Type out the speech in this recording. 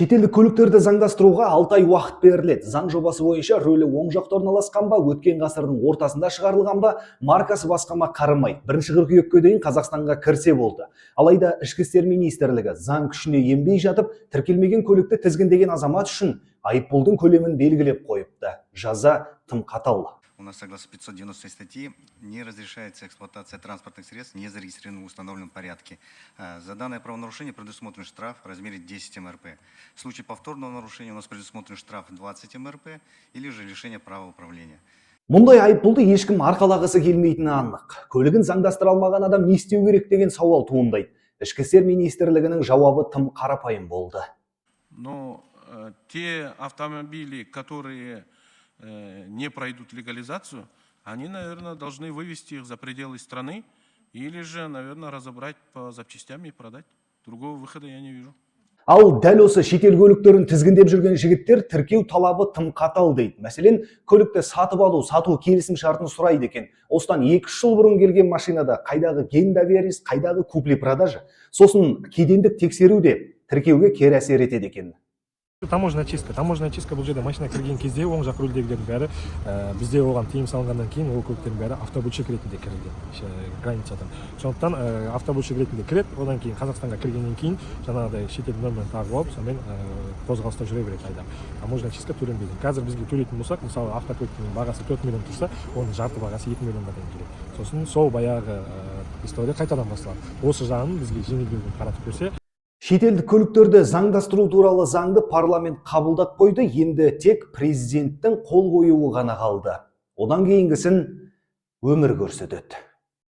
Шетелдік көліктерді заңдастыруға 6 ай уақыт беріледі. Заң жобасы бойынша рөлі оң жақта орналасқан ба, өткен ғасырдың ортасында шығарылған ба, маркасы басқама қарамай, 1 қыркүйекке дейін Қазақстанға кірсе болды. Алайда Ішкі істер министрлігі заң күшіне енбей жатып, тіркелмеген көлікті тізгіндеген азамат үшін айыппұлдың көлемін белгілеп қойыпты. Жаза тым қатал. У нас, согласно 590 статьи, не разрешается эксплуатация транспортных средств, не зарегистрированных в установленном порядке. За данное правонарушение предусмотрен штраф в размере 10 МРП. В случае повторного нарушения у нас предусмотрен штраф 20 МРП или же лишение права управления. Мұндай айыппұлды ешкім арқалағысы келмейтіні анық. Көлігін заңдастыра алмаған адам не істеу керек деген сауал туындайды. Ішкі істер министрлігінің жауабы тым қарапайым болды. Но те автомобили, которые не пройдут легализацию, они, наверное, должны вывести их за пределы страны или же, наверное, разобрать по запчастям и продать. Другого выхода я не вижу. Ал дәл осы шетел көліктерін тізгіндеп жүрген жігіттер тіркеу талабы тым қатал дейді. Мәселен, көлікті сату келісім шартын сұрайды екен. Осыдан 2 жыл бұрын келген машинада қайдағы гендоверис, қайдағы купли-продажа, сосын кедендік тексеру де тіркеуге кері әсер етеді екен. Таможенная чистка бұл жерде машина кірген кезде оң жақ рөлдегілердің бәрі бізде оған тыйым салынғаннан кейін ол көліктердің бәрі автобөлшек ретінде кірген границадан. Сондықтан автобөлшек ретінде кіреді, одан кейін Қазақстанға кіргеннен кейін жаңағыдай шетел нөмірін тағып алып, сонымен қозғалыста жүре береді айдап. Таможенная чистка төленбейді. Қазір бізге төлейтін болсақ, мысалы автокөліктің бағасы 4 миллион тұрса, оның жарты бағасы 2 миллионға дейін келеді. Сосын сол баяғы история қайтадан басталады. Осы жағын бізге жеңілдеуін қаратып көрсе. Шетелдік көліктерді заңдастыру туралы заңды парламент қабылдап қойды, енді тек президенттің қол қоюы ғана қалды. Одан кейінгісін өмір көрсетеді.